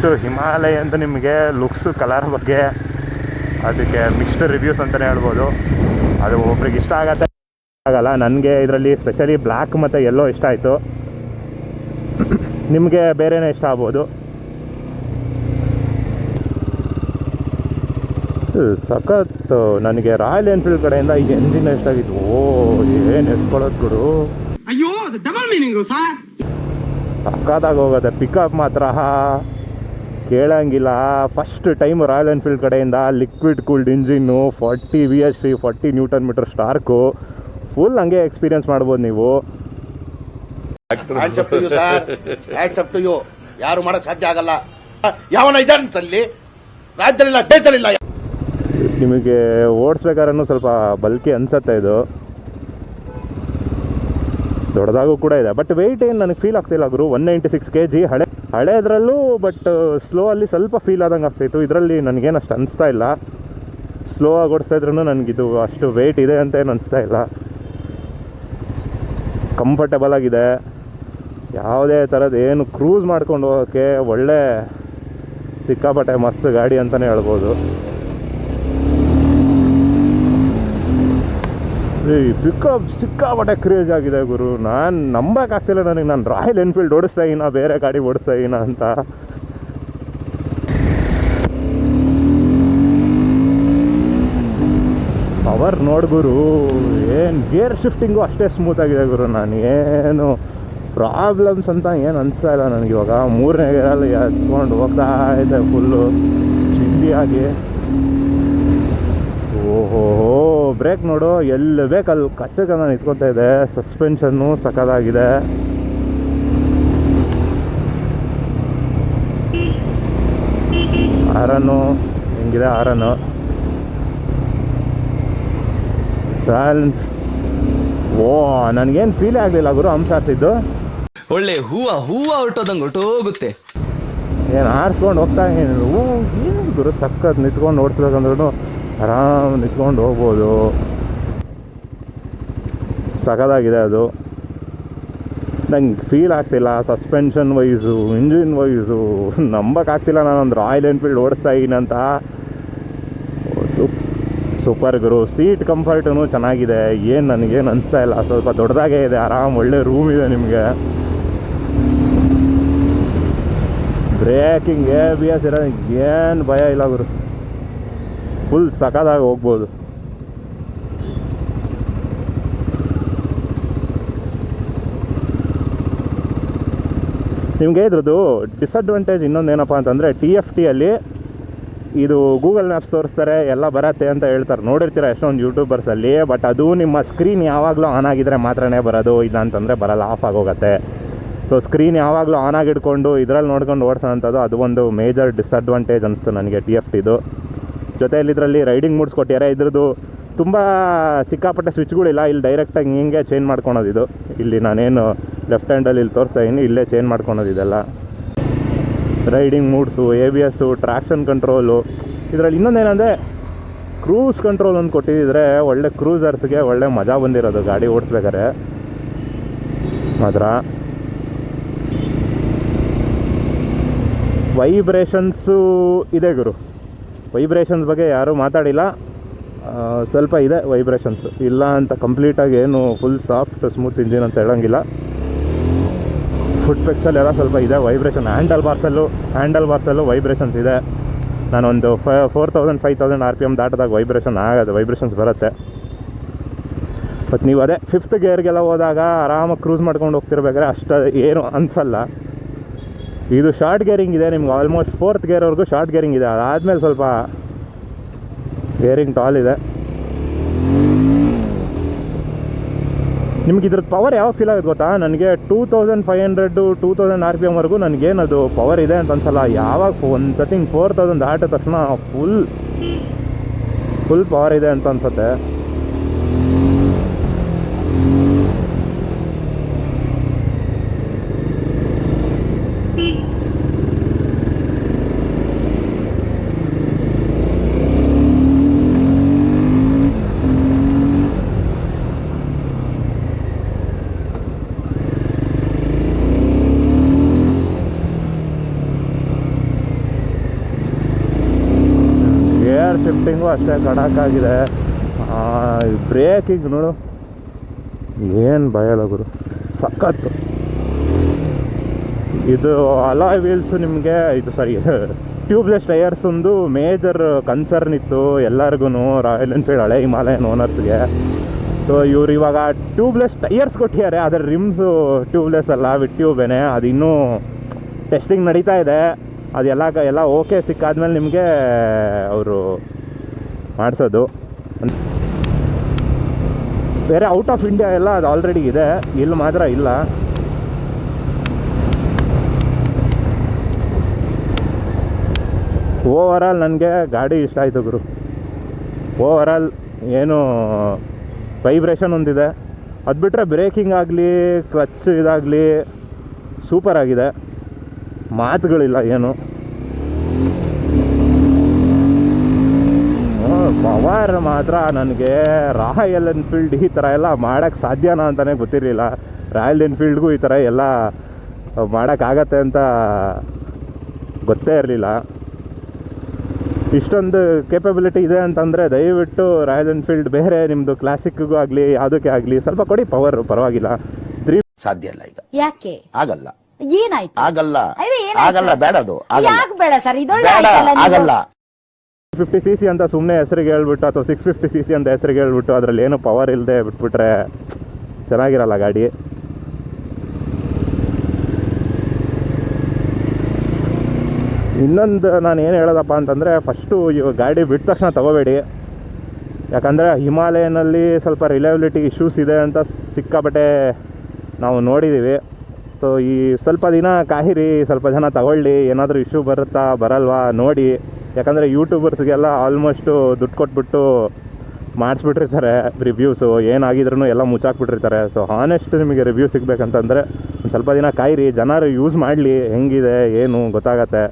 Just Himalaya ಅಂತ ನಿಮಗೆ looks colour ಬಗ್ಗೆ ಅದಕ್ಕೆ ಮಿಕ್ಸ್ಡ್ ರಿವ್ಯೂಸ್ ಅಂತಲೇ ಹೇಳ್ಬೋದು. ಅದು ಒಬ್ರಿಗೆ ಇಷ್ಟ ಆಗಲ್ಲ. ನನಗೆ ಇದರಲ್ಲಿ ಸ್ಪೆಷಲಿ ಬ್ಲ್ಯಾಕ್ ಮತ್ತು ಯೆಲ್ಲೋ ಇಷ್ಟ ಆಯಿತು. ನಿಮಗೆ ಬೇರೆನೇ ಇಷ್ಟ ಆಗ್ಬೋದು. ಸಖತ್ ನನಗೆ ರಾಯಲ್ ಎನ್ಫೀಲ್ಡ್ ಕಡೆಯಿಂದ ಈ ಎಂಜಿನ್ ಇಷ್ಟ ಆಗಿತ್ತು. ಏನು ಎತ್ಕೊಳ್ಳೋದು ಗುರು, ಅಯ್ಯೋ ಡಬಲ್ ಮೀನಿಂಗು ಸರ್. ಸಖತ್ತಾಗಿ ಹೋಗುತ್ತೆ. ಪಿಕಪ್ ಮಾತ್ರ ಕೇಳಂಗಿಲ್ಲ. ಫಸ್ಟ್ ಟೈಮ್ ರಾಯಲ್ ಎನ್ಫೀಲ್ಡ್ ಕಡೆಯಿಂದ liquid cooled engine, 40 VHP, 40 Nm ಸ್ಟಾರ್ಕು, ಫುಲ್ ಹಂಗೆ ಎಕ್ಸ್ಪೀರಿಯನ್ಸ್ ಮಾಡ್ಬೋದು ನೀವು. ಯಾರು ಮಾಡಕ್ ಸಾಧ್ಯ ಆಗಲ್ಲ. ಯಾವನ ಇದ್ದಾನಂತಲ್ಲಿ ರಾಜ್ಯದಲ್ಲಿಲ್ಲ, ದೇಶದಲ್ಲಿಲ್ಲ. ನಿಮಗೆ ಓಡಿಸ್ಬೇಕಾದ್ರೂ ಸ್ವಲ್ಪ ಬಲ್ಕಿ ಅನ್ಸತ್ತೆ. ಇದು ದೊಡ್ಡದಾಗೂ ಕೂಡ ಇದೆ, ಬಟ್ ವೆಯ್ಟ್ ಏನು ನನಗೆ ಫೀಲ್ ಆಗ್ತಿಲ್ಲ ಗುರು. 196 kg ಹಳೆದ್ರಲ್ಲೂ, ಬಟ್ ಸ್ಲೋ ಅಲ್ಲಿ ಸ್ವಲ್ಪ ಫೀಲ್ ಆದಂಗೆ ಆಗ್ತಾಯಿತ್ತು. ಇದರಲ್ಲಿ ನನಗೇನು ಅಷ್ಟು ಅನಿಸ್ತಾ ಇಲ್ಲ. ಸ್ಲೋ ಆಗಿ ಓಡಿಸ್ತಾ ಇದ್ರೂ ನನಗಿದು ಅಷ್ಟು ವೆಯ್ಟ್ ಇದೆ ಅಂತ ಏನು ಅನಿಸ್ತಾ ಇಲ್ಲ. ಕಂಫರ್ಟಬಲ್ ಆಗಿದೆ. ಯಾವುದೇ ಥರದ್ದು ಏನು ಕ್ರೂಸ್ ಮಾಡ್ಕೊಂಡು ಹೋಗೋಕ್ಕೆ ಒಳ್ಳೆ ಸಿಕ್ಕಾಪಟ್ಟೆ ಮಸ್ತ್ ಗಾಡಿ ಅಂತಲೇ ಹೇಳ್ಬೋದು. ಈ ಪಿಕಪ್ ಸಿಕ್ಕಾಪಟ್ಟೆ ಕ್ರೇಜ್ ಆಗಿದೆ ಗುರು. ನಾನು ನಂಬೋಕ್ಕಾಗ್ತಿಲ್ಲ ನನಗೆ. ನಾನು ರಾಯಲ್ ಎನ್ಫೀಲ್ಡ್ ಓಡಿಸ್ತಾ ಇನ್ನ ಬೇರೆ ಗಾಡಿ ಓಡಿಸ್ತಾ ಇನ್ನ ಅಂತ. ಪವರ್ ನೋಡು ಗುರು. ಏನು ಗೇರ್ ಶಿಫ್ಟಿಂಗು ಅಷ್ಟೇ ಸ್ಮೂತಾಗಿದೆ ಗುರು. ನಾನು ಏನು ಪ್ರಾಬ್ಲಮ್ಸ್ ಅಂತ ಏನು ಅನಿಸ್ತಾ ಇಲ್ಲ ನನಗೆ. ಇವಾಗ 3ನೇ ಗೇರಲ್ಲಿ ಎತ್ಕೊಂಡು ಹೋಗ್ತಾ ಇದೆ ಫುಲ್ಲು ಚಿಂದಿಯಾಗಿ. ಓಹೋ, ಬ್ರೇಕ್ ನೋಡು ಎಲ್ಲಿ ಬೇಕಲ್ಲಿ ಕಷ್ಟಕ್ಕೆ ನಾನು ನಿಂತ್ಕೊತಾ ಇದೆ. ಸಸ್ಪೆನ್ಷನ್ನು ಸಖತ್ತಾಗಿದೆ. ಆರನ್ನು ಹೆಂಗಿದೆ ಆರನ್ನು. ನನಗೇನು ಫೀಲೇ ಆಗಲಿಲ್ಲ ಗುರು ಹಂಸಾರಿಸಿದ್ದು. ಒಳ್ಳೆ ಹೂವು ಹೊರಟೋದಂಗೆ ಹೊರಟೋಗುತ್ತೆ. ಏನು ಆರಿಸ್ಕೊಂಡು ಹೋಗ್ತಾ ಏನು ಗುರು. ಸಖತ್ ನಿಂತ್ಕೊಂಡು ಓಡಿಸ್ಬೇಕಂದ್ರೂ ಆರಾಮ್ ನಿಂತ್ಕೊಂಡು ಹೋಗ್ಬೋದು. ಸಖತ್ತಾಗಿದೆ ಅದು. ನಂಗೆ ಫೀಲ್ ಆಗ್ತಿಲ್ಲ ಸಸ್ಪೆನ್ಷನ್ ವೈಸು, ಇಂಜಿನ್ ವೈಸು. ನಂಬೋಕ್ಕಾಗ್ತಿಲ್ಲ ನಾನೊಂದು ರಾಯಲ್ ಎನ್ಫೀಲ್ಡ್ ಓಡಿಸ್ತಾ ಇದ್ದೀನಂತ. ಸೂಪರ್ ಗುರು. ಸೀಟ್ ಕಂಫರ್ಟೂ ಚೆನ್ನಾಗಿದೆ. ಏನು ನನಗೇನು ಅನಿಸ್ತಾ ಇಲ್ಲ. ಸ್ವಲ್ಪ ದೊಡ್ಡದಾಗೇ ಇದೆ. ಆರಾಮ್ ಒಳ್ಳೆ ರೂಮ್ ಇದೆ ನಿಮಗೆ. ಬ್ರೇಕಿಂಗ್ ABS ಇರೋ ಏನು ಭಯ ಇಲ್ಲ ಗುರು. ಫುಲ್ ಸಖತ್ತಾಗಿ ಹೋಗ್ಬೋದು. ನಿಮಗೆ ಇದ್ರದ್ದು ಡಿಸಡ್ವಾಂಟೇಜ್ ಇನ್ನೊಂದೇನಪ್ಪ ಅಂತಂದರೆ TFTಯಲ್ಲಿ ಇದು ಗೂಗಲ್ ಮ್ಯಾಪ್ಸ್ ತೋರಿಸ್ತಾರೆ, ಎಲ್ಲ ಬರತ್ತೆ ಅಂತ ಹೇಳ್ತಾರೆ. ನೋಡಿರ್ತೀರ ಎಷ್ಟೊಂದು ಯೂಟ್ಯೂಬರ್ಸಲ್ಲಿ. ಬಟ್ ಅದು ನಿಮ್ಮ ಸ್ಕ್ರೀನ್ ಯಾವಾಗಲೂ ಆನ್ ಆಗಿದ್ರೆ ಮಾತ್ರನೇ ಬರೋದು, ಇಲ್ಲ ಅಂತಂದರೆ ಬರಲ್ಲ, ಆಫ್ ಆಗೋಗುತ್ತೆ. ಸೊ ಸ್ಕ್ರೀನ್ ಯಾವಾಗಲೂ ಆನ್ ಆಗಿಡ್ಕೊಂಡು ಇದರಲ್ಲಿ ನೋಡ್ಕೊಂಡು ಓಡಿಸೋಂಥದ್ದು ಅದು ಒಂದು ಮೇಜರ್ ಡಿಸಡ್ವಾಂಟೇಜ್ ಅನಿಸ್ತು ನನಗೆ TFTದು. ಜೊತೆಯಲ್ಲಿ ಇದರಲ್ಲಿ ರೈಡಿಂಗ್ ಮೂಡ್ಸ್ ಕೊಟ್ಟಿದ್ದಾರೆ. ಇದ್ರದ್ದು ತುಂಬ ಸಿಕ್ಕಾಪಟ್ಟೆ ಸ್ವಿಚ್ಗಳಿಲ್ಲ. ಇಲ್ಲಿ ಡೈರೆಕ್ಟಾಗಿ ಹಿಂಗೆ ಚೇಂಜ್ ಮಾಡ್ಕೊಳೋದು. ಇದು ಇಲ್ಲಿ ನಾನೇನು ಲೆಫ್ಟ್ ಹ್ಯಾಂಡಲ್ಲಿ ಇಲ್ಲಿ ತೋರಿಸ್ತಾ ಇದ್ದೀನಿ, ಇಲ್ಲೇ ಚೇಂಜ್ ಮಾಡ್ಕೊಳೋದು ಇದೆಲ್ಲ. Riding modes, ABS, traction control. ಇದರಲ್ಲಿ ಇನ್ನೊಂದೇನೆಂದರೆ ಕ್ರೂಸ್ ಕಂಟ್ರೋಲ್ ಒಂದು ಕೊಟ್ಟಿದ್ದರೆ ಒಳ್ಳೆ ಕ್ರೂಸರ್ಸ್ಗೆ ಒಳ್ಳೆ ಮಜಾ ಬಂದಿರೋದು ಗಾಡಿ ಓಡಿಸ್ಬೇಕಾದ್ರೆ ಮಾತ್ರ. ವೈಬ್ರೇಷನ್ಸು ಇದೆ ಗುರು. ವೈಬ್ರೇಷನ್ಸ್ ಬಗ್ಗೆ ಯಾರೂ ಮಾತಾಡಿಲ್ಲ. ಸ್ವಲ್ಪ ಇದೆ ವೈಬ್ರೇಷನ್ಸು, ಇಲ್ಲ ಅಂತ ಕಂಪ್ಲೀಟಾಗಿ ಏನು ಫುಲ್ ಸಾಫ್ಟ್ ಸ್ಮೂತ್ ಇಂಜಿನ್ ಅಂತ ಹೇಳೋಂಗಿಲ್ಲ. ಫುಟ್ ಪೆಕ್ಸಲ್ಲೆಲ್ಲ ಸ್ವಲ್ಪ ಇದೆ ವೈಬ್ರೇಷನ್. ಹ್ಯಾಂಡಲ್ ಬಾರ್ಸಲ್ಲೂ ವೈಬ್ರೇಷನ್ಸ್ ಇದೆ. ನಾನೊಂದು 4000-5000 RPM ದಾಟಿದಾಗ ವೈಬ್ರೇಷನ್ಸ್ ಬರುತ್ತೆ. ಬಟ್ ನೀವು ಅದೇ 5th ಗೇರ್ಗೆಲ್ಲ ಹೋದಾಗ ಆರಾಮಾಗಿ ಕ್ರೂಸ್ ಮಾಡ್ಕೊಂಡು ಹೋಗ್ತಿರ್ಬೇಕಾದ್ರೆ ಅಷ್ಟು ಏನು ಅನಿಸಲ್ಲ. ಇದು ಶಾರ್ಟ್ ಗೇರಿಂಗ್ ಇದೆ ನಿಮ್ಗೆ. ಆಲ್ಮೋಸ್ಟ್ 4th ಗೇರ್ವರೆಗೂ ಶಾರ್ಟ್ ಗೇರಿಂಗ್ ಇದೆ. ಅದಾದಮೇಲೆ ಸ್ವಲ್ಪ ಗೇರಿಂಗ್ ಟಾಲ್ ಇದೆ. ನಿಮ್ಗೆ ಇದ್ರದ್ದು ಪವರ್ ಯಾವ ಫೀಲ್ ಆಗುತ್ತೆ ಗೊತ್ತಾ? ನನಗೆ 2500-2000 RPMವರೆಗೂ ನನಗೇನದು ಪವರ್ ಇದೆ ಅಂತ ಅನ್ಸಲ್ಲ. ಯಾವಾಗ ಒಂದು ಸತಿ 4000 ದಾಟಿದ ತಕ್ಷಣ ಫುಲ್ ಪವರ್ ಇದೆ ಅಂತ ಅನ್ಸುತ್ತೆ. ಗೇರ್ ಶಿಫ್ಟಿಂಗು ಅಷ್ಟೇ ಖಡಕ್ಕಾಗಿದೆ. ಬ್ರೇಕಿಂಗ್ ನೋಡು ಏನು ಭಯಲ್ಲ ಗುರು, ಸಖತ್ತು. ಇದು ಅಲಾಯ್ ವೀಲ್ಸು ನಿಮಗೆ ಇದು ಟ್ಯೂಬ್ಲೆಸ್ ಟೈರ್ಸ್ ಒಂದು ಮೇಜರ್ ಕನ್ಸರ್ನ್ ಇತ್ತು ಎಲ್ಲರಿಗೂ, ರಾಯಲ್ ಎನ್ಫೀಲ್ಡ್ ಹಳೆ ಹಿಮಾಲಯನ್ ಓನರ್ಸ್ಗೆ. ಸೊ ಇವ್ರು ಇವಾಗ ಟ್ಯೂಬ್ಲೆಸ್ ಟೈರ್ಸ್ ಕೊಟ್ಟಿದ್ದಾರೆ, ಅದರ ರಿಮ್ಸು ಟ್ಯೂಬ್ಲೆಸ್ ಅಲ್ಲ, ವಿತ್ ಟ್ಯೂಬೇನೆ. ಅದು ಇನ್ನೂ ಟೆಸ್ಟಿಂಗ್ ನಡೀತಾ ಇದೆ. ಅದೆಲ್ಲ ಓಕೆ ಸಿಕ್ಕಾದ್ಮೇಲೆ ನಿಮಗೆ ಅವರು ಮಾಡಿಸೋದು. ಬೇರೆ ಔಟ್ ಆಫ್ ಇಂಡಿಯಾ ಎಲ್ಲ ಅದು ಆಲ್ರೆಡಿ ಇದೆ, ಇಲ್ಲಿ ಮಾತ್ರ ಇಲ್ಲ. ಓವರಾಲ್ ನನಗೆ ಗಾಡಿ ಇಷ್ಟ ಆಯಿತು ಗುರು. ಓವರಾಲ್ ಏನು ವೈಬ್ರೇಷನ್ ಒಂದಿದೆ, ಅದು ಬಿಟ್ಟರೆ ಬ್ರೇಕಿಂಗ್ ಆಗಲಿ ಕ್ಲಚ್ ಇದಾಗಲಿ ಸೂಪರ್ ಆಗಿದೆ, ಮಾತುಗಳಿಲ್ಲ ಏನು. ಪವರ್ ಮಾತ್ರ ನನಗೆ ರಾಯಲ್ ಎನ್ಫೀಲ್ಡ್ ಈ ಥರ ಎಲ್ಲ ಮಾಡೋಕ್ಕೆ ಸಾಧ್ಯನಾ ಅಂತಲೇ ಗೊತ್ತಿರಲಿಲ್ಲ. ರಾಯಲ್ ಎನ್ಫೀಲ್ಡ್ಗೂ ಈ ಥರ ಎಲ್ಲ ಮಾಡೋಕ್ಕಾಗತ್ತೆ ಅಂತ ಗೊತ್ತೇ ಇರಲಿಲ್ಲ. ಇಷ್ಟೊಂದು ಕೇಪಬಿಲಿಟಿ ಇದೆ ಅಂತಂದರೆ ದಯವಿಟ್ಟು ರಾಯಲ್ ಎನ್ಫೀಲ್ಡ್ ಬೇರೆ ನಿಮ್ಮದು ಕ್ಲಾಸಿಕ್ಗೂ ಆಗಲಿ ಯಾವುದಕ್ಕೆ ಆಗಲಿ ಸ್ವಲ್ಪ ಕೊಡಿ ಪವರ್, ಪರವಾಗಿಲ್ಲ. ಸಾಧ್ಯ ಇಲ್ಲ ಈಗ. ಯಾಕೆ ಆಗಲ್ಲ, ಏನಾಯ್ತು? ಆಗಲ್ಲ, ಅದೇ ಏನಾಯ್ತು? ಆಗಲ್ಲ, ಬೇಡ ಅದು, ಯಾಕೆ ಬೇಡ ಸರ್? ಇದೊಳ್ಳೆ ಬೇಡ, ಆಯ್ತಲ್ಲ ನೀವು. ಆಗಲ್ಲ. 50cc ಅಂತ ಸುಮ್ಮನೆ ಹೆಸರಿಗೆ ಹೇಳ್ಬಿಟ್ಟು ಅಥವಾ 650cc ಅಂತ ಹೆಸರಿಗೆ ಹೇಳ್ಬಿಟ್ಟು ಅದರಲ್ಲಿ ಏನು ಪವರ್ ಇಲ್ಲದೆ ಬಿಟ್ಬಿಟ್ರೆ ಚೆನ್ನಾಗಿರಲ್ಲ ಗಾಡಿ. ಇನ್ನೊಂದು ನಾನು ಏನು ಹೇಳೋದಪ್ಪ ಅಂತಂದರೆ, ಫಸ್ಟು ಗಾಡಿ ಬಿಟ್ಟ ತಕ್ಷಣ ತೊಗೋಬೇಡಿ. ಯಾಕಂದರೆ ಹಿಮಾಲಯನಲ್ಲಿ ಸ್ವಲ್ಪ ರಿಲಯಬಿಲಿಟಿ ಇಶ್ಯೂಸ್ ಇದೆ ಅಂತ ಸಿಕ್ಕಾಪಟ್ಟೆ ನಾವು ನೋಡಿದ್ದೀವಿ. ಸೊ ಈ ಸ್ವಲ್ಪ ದಿನ ಕಾಯಿರಿ, ಸ್ವಲ್ಪ ಜನ ತಗೊಳ್ಳಿ, ಏನಾದರೂ ಇಶ್ಯೂ ಬರುತ್ತಾ ಬರಲ್ವಾ ನೋಡಿ. ಯಾಕಂದರೆ ಯೂಟ್ಯೂಬರ್ಸ್ಗೆಲ್ಲ ಆಲ್ಮೋಸ್ಟು ದುಡ್ಡು ಕೊಟ್ಬಿಟ್ಟು ಮಾಡಿಸ್ಬಿಟ್ಟಿರ್ತಾರೆ ರಿವ್ಯೂಸು, ಏನಾಗಿದ್ರೂ ಎಲ್ಲ ಮುಚ್ಚಾಕ್ಬಿಟ್ಟಿರ್ತಾರೆ. ಸೊ ಹಾನೆಸ್ಟ್ ನಿಮಗೆ ರಿವ್ಯೂ ಸಿಗಬೇಕಂತಂದರೆ ಒಂದು ಸ್ವಲ್ಪ ದಿನ ಕಾಯಿರಿ, ಜನರು ಯೂಸ್ ಮಾಡಲಿ, ಹೆಂಗಿದೆ ಏನು ಗೊತ್ತಾಗತ್ತೆ.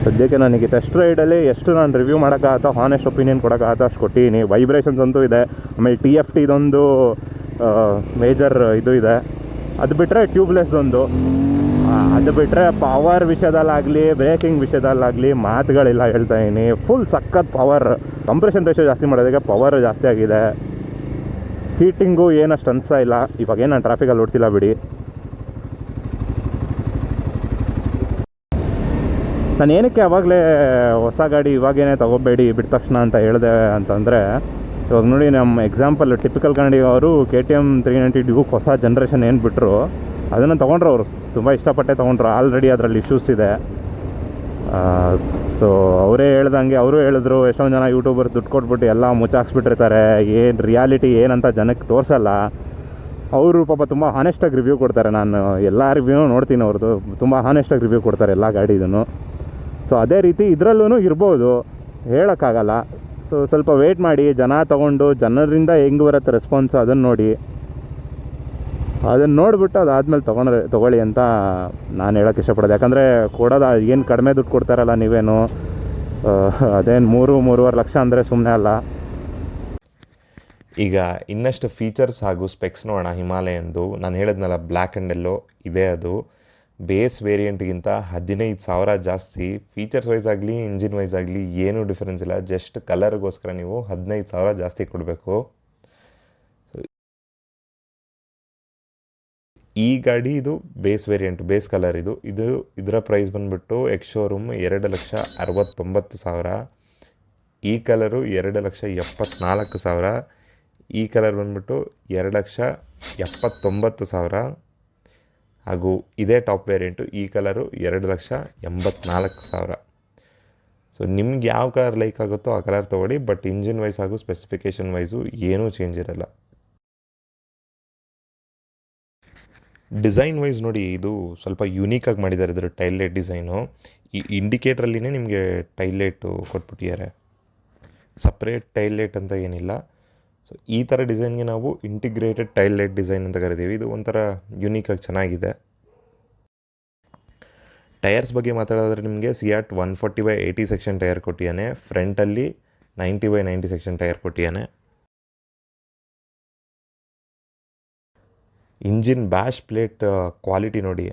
ಸದ್ಯಕ್ಕೆ ನನಗೆ ಟೆಸ್ಟ್ ರೈಡಲ್ಲಿ ಎಷ್ಟು ನಾನು ರಿವ್ಯೂ ಮಾಡೋಕ್ಕಾಗತ್ತೋ, ಹಾನೆಸ್ಟ್ ಒಪಿನಿಯನ್ ಕೊಡೋಕ್ಕಾಗತ್ತೋ ಅಷ್ಟು ಕೊಟ್ಟಿದ್ದೀನಿ. ವೈಬ್ರೇಷನ್ಸ್ ಅಂತೂ ಇದೆ, ಆಮೇಲೆ TFT ಇದೊಂದು ಮೇಜರ್ ಇದು ಇದೆ. ಅದು ಬಿಟ್ಟರೆ ಟ್ಯೂಬ್ಲೆಸ್ದೊಂದು, ಅದು ಬಿಟ್ಟರೆ ಪವರ್ ವಿಷಯದಲ್ಲಾಗಲಿ ಬ್ರೇಕಿಂಗ್ ವಿಷಯದಲ್ಲಾಗಲಿ ಮಾತುಗಳಿಲ್ಲ, ಹೇಳ್ತಾಯಿದ್ದೀನಿ. ಫುಲ್ ಸಖತ್ ಪವರ್. ಕಂಪ್ರೆಷನ್ ರೇಷಿಯೋ ಜಾಸ್ತಿ ಮಾಡೋದಕ್ಕೆ ಪವರ್ ಜಾಸ್ತಿ ಆಗಿದೆ. ಹೀಟಿಂಗು ಏನಷ್ಟು ಅನಿಸ್ತಾ ಇಲ್ಲ. ಇವಾಗೇನು ನಾನು ಟ್ರಾಫಿಕಲ್ಲಿ ಓಡಿಸಿಲ್ಲ ಬಿಡಿ. ನಾನು ಏನಕ್ಕೆ ಆವಾಗಲೇ ಹೊಸ ಗಾಡಿ ಇವಾಗೇನೆ ತೊಗೋಬೇಡಿ ಬಿಟ್ಟ ತಕ್ಷಣ ಅಂತ ಹೇಳಿದೆ ಅಂತಂದರೆ, ಇವಾಗ ನೋಡಿ ನಮ್ಮ ಎಕ್ಸಾಂಪಲ್ ಟಿಪಿಕಲ್ ಗಾಡಿ ಅವರು KTM 390 ಡ್ಯೂಕ್ ಹೊಸ ಜನ್ರೇಷನ್ ಏನು ಬಿಟ್ಟರು ಅದನ್ನು ತೊಗೊಂಡ್ರು. ಅವರು ತುಂಬ ಇಷ್ಟಪಟ್ಟೆ ತೊಗೊಂಡ್ರು. ಆಲ್ರೆಡಿ ಅದರಲ್ಲಿ ಇಶ್ಯೂಸ್ ಇದೆ. ಸೊ ಅವರೇ ಹೇಳ್ದಂಗೆ ಅವರು ಹೇಳಿದ್ರು, ಎಷ್ಟೊಂದು ಜನ ಯೂಟ್ಯೂಬರ್ಸ್ ದುಡ್ಡು ಕೊಟ್ಬಿಟ್ಟು ಎಲ್ಲ ಮುಚ್ಚಾಕ್ಸ್ಬಿಟ್ಟಿರ್ತಾರೆ, ಏನು ರಿಯಾಲಿಟಿ ಏನಂತ ಜನಕ್ಕೆ ತೋರಿಸಲ್ಲ. ಅವರು ಪಾಪ ತುಂಬ ಹಾನೆಸ್ಟಾಗಿ ರಿವ್ಯೂ ಕೊಡ್ತಾರೆ. ನಾನು ಎಲ್ಲ ರಿವ್ಯೂ ನೋಡ್ತೀನಿ ಅವ್ರದ್ದು, ತುಂಬ ಹಾನೆಸ್ಟಾಗಿ ರಿವ್ಯೂ ಕೊಡ್ತಾರೆ ಎಲ್ಲ ಗಾಡಿದೂ. ಸೊ ಅದೇ ರೀತಿ ಇದರಲ್ಲೂ ಇರ್ಬೋದು, ಹೇಳೋಕ್ಕಾಗಲ್ಲ. ಸೊ ಸ್ವಲ್ಪ ವೆಯ್ಟ್ ಮಾಡಿ, ಜನ ತೊಗೊಂಡು ಜನರಿಂದ ಹೆಂಗೆ ಬರುತ್ತೆ ರೆಸ್ಪಾನ್ಸ್ ಅದನ್ನು ನೋಡಿ, ಅದನ್ನು ನೋಡಿಬಿಟ್ಟು ಅದಾದಮೇಲೆ ತೊಗೊಳ್ಳಿ ಅಂತ ನಾನು ಹೇಳೋಕ್ಕೆ ಇಷ್ಟಪಡೋದು. ಯಾಕಂದರೆ ಕೊಡೋದು ಏನು ಕಡಿಮೆ ದುಡ್ಡು ಕೊಡ್ತಾರಲ್ಲ ನೀವೇನು, ಅದೇನು 3-3.5 ಲಕ್ಷ ಅಂದರೆ ಸುಮ್ಮನೆ ಅಲ್ಲ. ಈಗ ಇನ್ನಷ್ಟು ಫೀಚರ್ಸ್ ಹಾಗೂ ಸ್ಪೆಕ್ಸ್ ನೋಡೋಣ ಹಿಮಾಲಯನ್ದು. ನಾನು ಹೇಳಿದ್ನಲ್ಲ ಬ್ಲ್ಯಾಕ್ ಆ್ಯಂಡ್ ಎಲ್ಲೋ ಇದೆ, ಅದು ಬೇಸ್ ವೇರಿಯಂಟ್ಗಿಂತ 15,000 ಜಾಸ್ತಿ. ಫೀಚರ್ಸ್ ವೈಸ್ ಆಗಲಿ ಇಂಜಿನ್ ವೈಸ್ ಆಗಲಿ ಏನೂ ಡಿಫ್ರೆನ್ಸ್ ಇಲ್ಲ. ಜಸ್ಟ್ ಕಲರ್ಗೋಸ್ಕರ ನೀವು 15,000 ಜಾಸ್ತಿ ಕೊಡಬೇಕು. ಸೊ ಈ ಗಾಡಿ ಇದು ಬೇಸ್ ವೇರಿಯಂಟ್, ಬೇಸ್ ಕಲರ್ ಇದರ ಪ್ರೈಸ್ ಬಂದುಬಿಟ್ಟು ಎಕ್ಸ್ ಶೋರೂಮ್ 2,69,000. ಈ ಕಲರು 2,74,000. ಈ ಕಲರ್ ಬಂದುಬಿಟ್ಟು 2,79,000. ಹಾಗೂ ಇದೇ ಟಾಪ್ ವೇರಿಯಂಟು, ಈ ಕಲರು 2,84,000. ಸೊ ನಿಮ್ಗೆ ಯಾವ ಕಲರ್ ಲೈಕ್ ಆಗುತ್ತೋ ಆ ಕಲರ್ ತೊಗೊಳ್ಳಿ. ಬಟ್ ಇಂಜಿನ್ ವೈಸ್ ಹಾಗೂ ಸ್ಪೆಸಿಫಿಕೇಷನ್ ವೈಸು ಏನೂ ಚೇಂಜ್ ಇರಲ್ಲ. ಡಿಸೈನ್ ವೈಸ್ ನೋಡಿ, ಇದು ಸ್ವಲ್ಪ ಯೂನಿಕಾಗಿ ಮಾಡಿದ್ದಾರೆ ಇದರ ಟೈಲ್ ಲೈಟ್ ಡಿಸೈನು. ಈ ಇಂಡಿಕೇಟ್ರಲ್ಲಿನೇ ನಿಮಗೆ ಟೈಲ್ ಲೈಟು ಕೊಟ್ಬಿಟ್ಟಿದ್ದಾರೆ, ಸಪ್ರೇಟ್ ಟೈಲ್ ಲೈಟ್ ಅಂತ ಏನಿಲ್ಲ. ಸೊ ಈ ಥರ ಡಿಸೈನ್ಗೆ ನಾವು ಇಂಟಿಗ್ರೇಟೆಡ್ ಟೈಲ್ ಲೈಟ್ ಡಿಸೈನ್ ಅಂತ ಕರಿತೀವಿ. ಇದು ಒಂಥರ ಯೂನಿಕಾಗಿ ಚೆನ್ನಾಗಿದೆ. ಟೈರ್ಸ್ ಬಗ್ಗೆ ಮಾತಾಡೋದ್ರೆ ನಿಮಗೆ ಸಿಯಾಟ್ 140/80 ಸೆಕ್ಷನ್ ಟೈರ್ ಕೊಟ್ಟಿದ್ದಾನೆ. ಫ್ರಂಟಲ್ಲಿ 90/90 ಸೆಕ್ಷನ್ ಟೈರ್ ಕೊಟ್ಟಿದ್ದಾನೆ. ಇಂಜಿನ್ ಬ್ಯಾಶ್ ಪ್ಲೇಟ್ ಕ್ವಾಲಿಟಿ ನೋಡಿ,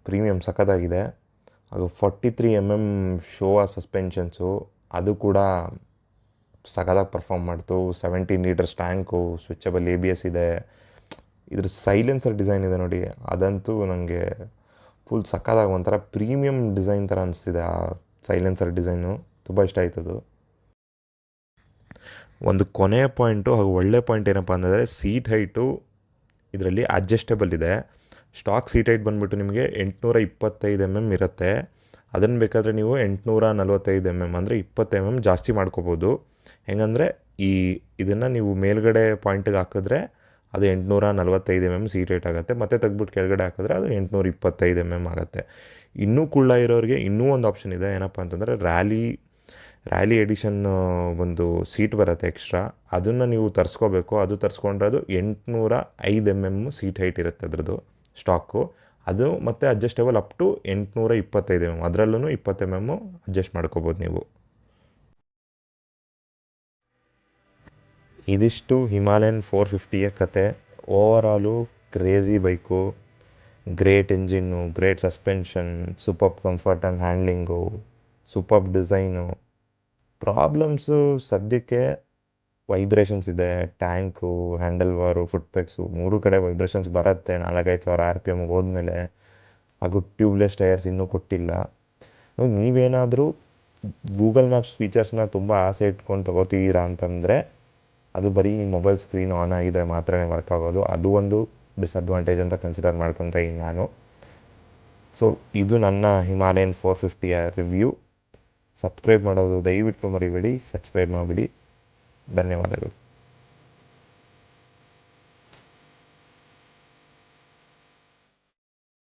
ಪ್ರೀಮಿಯಮ್ ಸಖತ್ತಾಗಿದೆ. ಹಾಗೂ 43 mm ಶೋವಾ ಸಸ್ಪೆನ್ಷನ್ಸು, ಅದು ಕೂಡ ಸಖತ್ತಾಗಿ ಪರ್ಫಾರ್ಮ್ ಮಾಡ್ತು. 17 ಲೀಟರ್ಸ್ ಟ್ಯಾಂಕು, ಸ್ವಿಚಬಲ್ ABS ಇದೆ. ಇದ್ರ ಸೈಲೆನ್ಸರ್ ಡಿಸೈನ್ ಇದೆ ನೋಡಿ, ಅದಂತೂ ನನಗೆ ಫುಲ್ ಸಖತ್ತಾಗಿ ಒಂಥರ ಪ್ರೀಮಿಯಮ್ ಡಿಸೈನ್ ಥರ ಅನಿಸ್ತಿದೆ. ಆ ಸೈಲೆನ್ಸರ್ ಡಿಸೈನು ತುಂಬ ಇಷ್ಟ ಆಯ್ತದು. ಒಂದು ಕೊನೆಯ ಪಾಯಿಂಟು ಹಾಗೂ ಒಳ್ಳೆ ಪಾಯಿಂಟ್ ಏನಪ್ಪ ಅಂತಂದರೆ ಸೀಟ್ ಹೈಟು ಇದರಲ್ಲಿ ಅಡ್ಜಸ್ಟಬಲ್ ಇದೆ. ಸ್ಟಾಕ್ ಸೀಟ್ ಹೈಟ್ ಬಂದುಬಿಟ್ಟು ನಿಮಗೆ 825 mm ಇರುತ್ತೆ. ಅದನ್ನು ಬೇಕಾದರೆ ನೀವು 845 mm ಅಂದರೆ 20 mm ಜಾಸ್ತಿ ಮಾಡ್ಕೋಬೋದು. ಹೆಂಗಂದರೆ ಇದನ್ನು ನೀವು ಮೇಲ್ಗಡೆ ಪಾಯಿಂಟಿಗೆ ಹಾಕಿದ್ರೆ ಅದು 845 mm ಸೀಟ್ ಹೈಟ್ ಆಗುತ್ತೆ. ಮತ್ತೆ ತೆಗ್ಬಿಟ್ಟು ಕೆಳಗಡೆ ಹಾಕಿದ್ರೆ ಅದು 825 mm ಆಗುತ್ತೆ. ಇನ್ನೂ ಕುಳ್ಳ ಇರೋರಿಗೆ ಇನ್ನೂ ಒಂದು ಆಪ್ಷನ್ ಇದೆ. ಏನಪ್ಪ ಅಂತಂದರೆ ರ್ಯಾಲಿ ಎಡಿಷನ್ ಒಂದು ಸೀಟ್ ಬರುತ್ತೆ ಎಕ್ಸ್ಟ್ರಾ, ಅದನ್ನು ನೀವು ತರಿಸ್ಕೋಬೇಕು. ಅದು ತರಿಸ್ಕೊಂಡ್ರೆ ಅದು 805 mm ಸೀಟ್ ಹೈಟ್ ಇರುತ್ತೆ ಅದ್ರದ್ದು ಸ್ಟಾಕು. ಅದು ಮತ್ತು ಅಡ್ಜಸ್ಟೇಬಲ್ ಅಪ್ ಟು 825 mm, ಅದರಲ್ಲೂ 20 mm ಅಡ್ಜಸ್ಟ್ ಮಾಡ್ಕೋಬೋದು ನೀವು. ಇದಿಷ್ಟು ಹಿಮಾಲಯನ್ 450ಯ ಕತೆ. Overall crazy bike, great engine, great suspension, super comfort and handling, super design. Problems ಸದ್ಯಕ್ಕೆ ವೈಬ್ರೇಷನ್ಸ್ ಇದೆ. ಟ್ಯಾಂಕು, ಹ್ಯಾಂಡಲ್ ಬಾರು, ಫುಟ್ ಪೆಕ್ಸು 3 ಕಡೆ ವೈಬ್ರೇಷನ್ಸ್ ಬರುತ್ತೆ 4,000-5,000 RPM ಹೋದ್ಮೇಲೆ. ಹಾಗೂ ಟ್ಯೂಬ್ಲೆಸ್ ಟೈರ್ಸ್ ಇನ್ನೂ ಕೊಟ್ಟಿಲ್ಲ. ನೀವೇನಾದರೂ ಗೂಗಲ್ ಮ್ಯಾಪ್ಸ್ ಫೀಚರ್ಸ್ನ ತುಂಬ ಆಸೆ ಇಟ್ಕೊಂಡು ತೊಗೋತೀರಾ ಅಂತಂದರೆ ಅದು ಬರೀ ಮೊಬೈಲ್ ಸ್ಕ್ರೀನ್ ಆನ್ ಆಗಿದ್ರೆ ಮಾತ್ರ ವರ್ಕ್ ಆಗೋದು. ಅದು ಒಂದು ಡಿಸಡ್ವಾಂಟೇಜ್ ಅಂತ ಕನ್ಸಿಡರ್ ಮಾಡ್ಕೊತಾ ಇದ್ದೀನಿ ನಾನು. ಸೊ ಇದು ನನ್ನ ಹಿಮಾಲಯನ್ 450ಯ ರಿವ್ಯೂ. ಸಬ್ಸ್ಕ್ರೈಬ್ ಮಾಡೋದು ದಯವಿಟ್ಟು ಮರಿಬೇಡಿ, ಸಬ್ಸ್ಕ್ರೈಬ್ ಮಾಡಿಬಿಡಿ. ಧನ್ಯವಾದಗಳು.